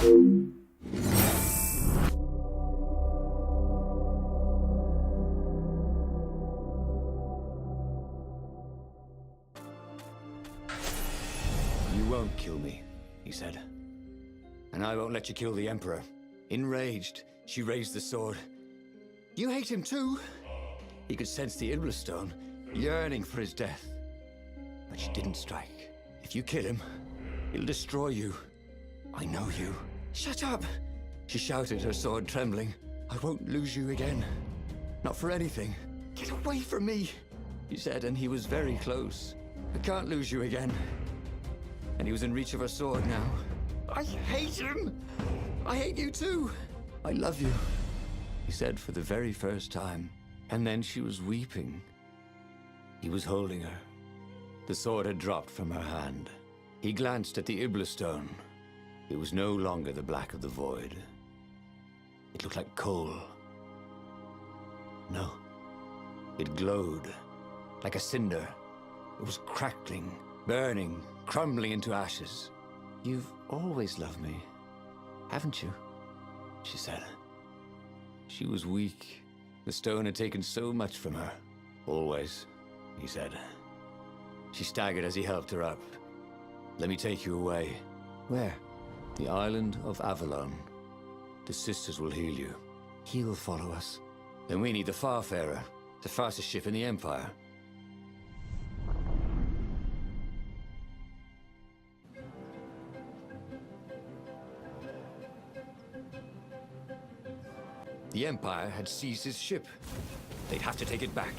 You won't kill me, he said. And I won't let you kill the Emperor. Enraged, she raised the sword. You hate him too? He could sense the Iblastone, yearning for his death. But she didn't strike. If you kill him, he'll destroy you. I know you. Shut up! She shouted, her sword trembling. I won't lose you again. Not for anything. Get away from me, he said, and he was very close. I can't lose you again. And he was in reach of her sword now. I hate him! I hate you too! I love you, he said for the very first time. And then she was weeping. He was holding her. The sword had dropped from her hand. He glanced at the Iblastone. It was no longer the black of the void. It looked like coal. No. It glowed, like a cinder. It was crackling, burning, crumbling into ashes. You've always loved me, haven't you? She said. She was weak. The stone had taken so much from her. Always, he said. She staggered as he helped her up. Let me take you away. Where? The island of Avalon. The sisters will heal you. He'll follow us. Then we need the Farfarer, the fastest ship in the Empire. The Empire had seized his ship. They'd have to take it back.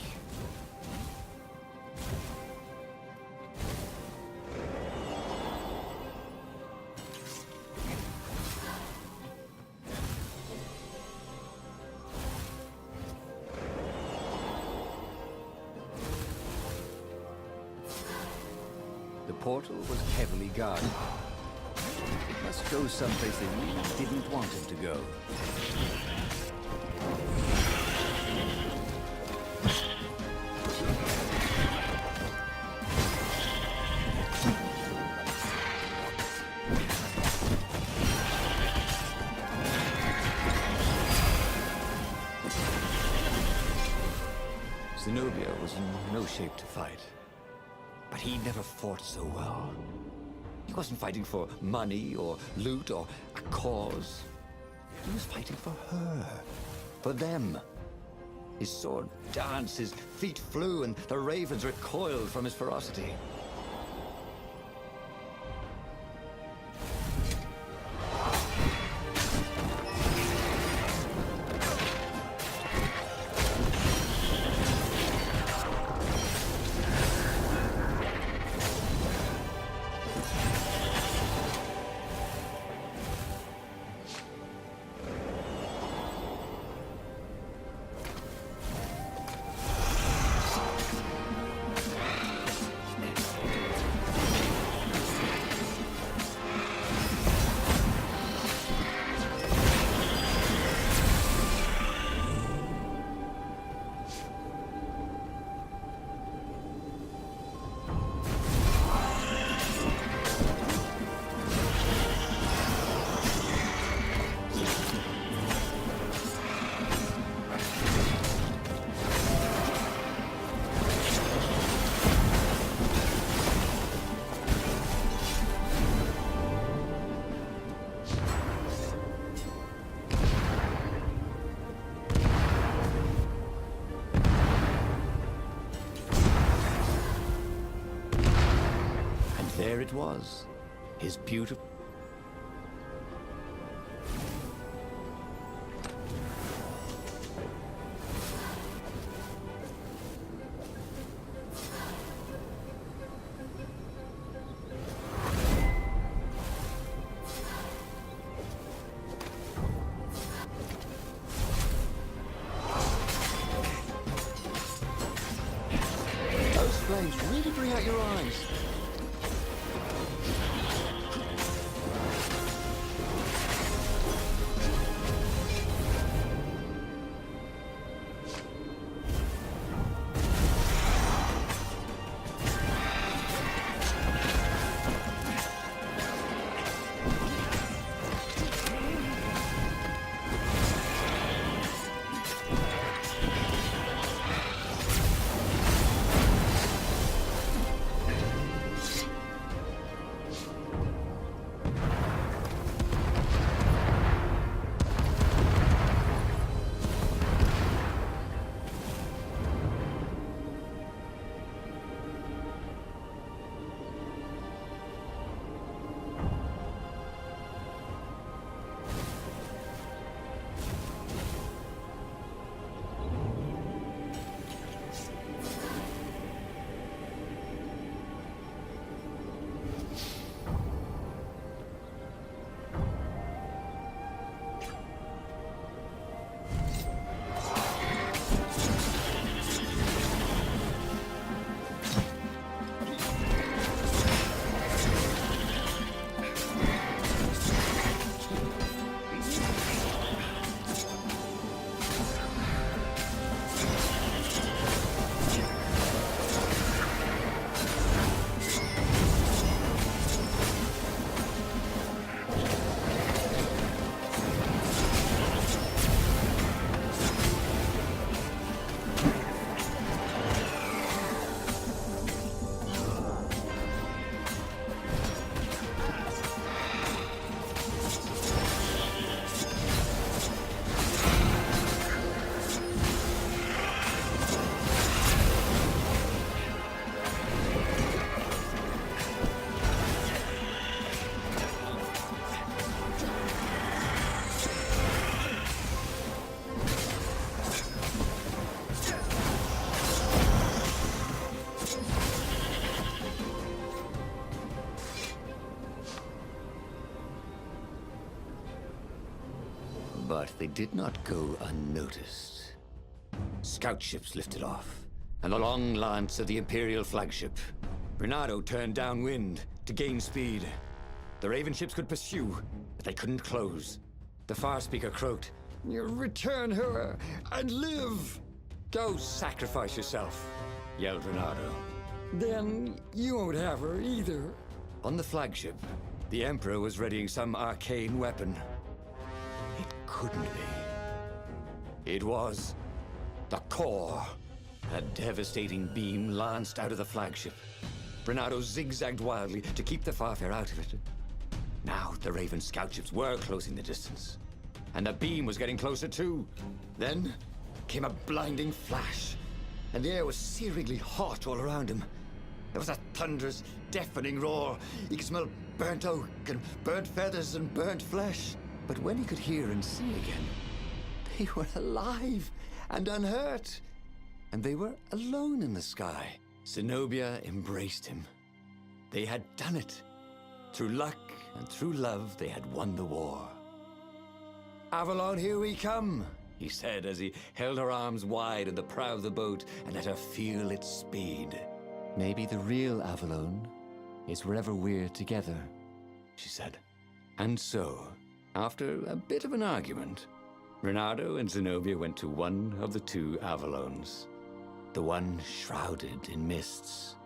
The portal was heavily guarded. It must go someplace they really didn't want him to go. Zenobia was in no shape to fight. But he never fought so well. He wasn't fighting for money or loot or a cause. He was fighting for her. For them. His sword danced, his feet flew, and the ravens recoiled from his ferocity. There it was, his beautiful... Those flames really bring out your eyes. But they did not go unnoticed. Scout ships lifted off, and the long lance of the Imperial flagship. Renato turned downwind to gain speed. The Raven ships could pursue, but they couldn't close. The Farspeaker croaked, "You return her and live!" "Go sacrifice yourself," yelled Renato. "Then you won't have her either." On the flagship, the Emperor was readying some arcane weapon. It couldn't be. It was the core. A devastating beam lanced out of the flagship. Renato zigzagged wildly to keep the Farfair out of it. Now the Raven scout ships were closing the distance, and the beam was getting closer too. Then came a blinding flash, and the air was searingly hot all around him. There was a thunderous, deafening roar. He could smell burnt oak and burnt feathers and burnt flesh. But when he could hear and see again, they were alive and unhurt. And they were alone in the sky. Zenobia embraced him. They had done it. Through luck and through love, they had won the war. "Avalon, here we come," he said as he held her arms wide in the prow of the boat and let her feel its speed. "Maybe the real Avalon is wherever we're together," she said. And so, after a bit of an argument, Renato and Zenobia went to one of the two Avalons. The one shrouded in mists,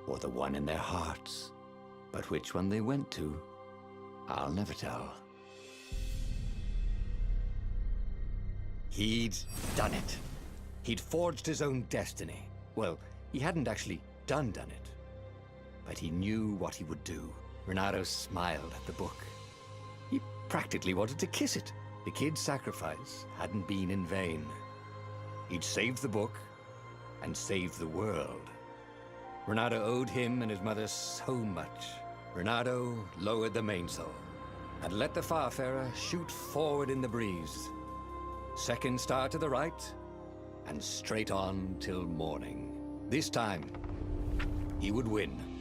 or the one in their hearts. But which one they went to, I'll never tell. He'd done it. He'd forged his own destiny. Well, he hadn't actually done it, but he knew what he would do. Renato smiled at the book. He practically wanted to kiss it. The kid's sacrifice hadn't been in vain. He'd saved the book and saved the world. Renato owed him and his mother so much. Renato lowered the mainsail and let the Farfarer shoot forward in the breeze. Second star to the right, and straight on till morning. This time, he would win.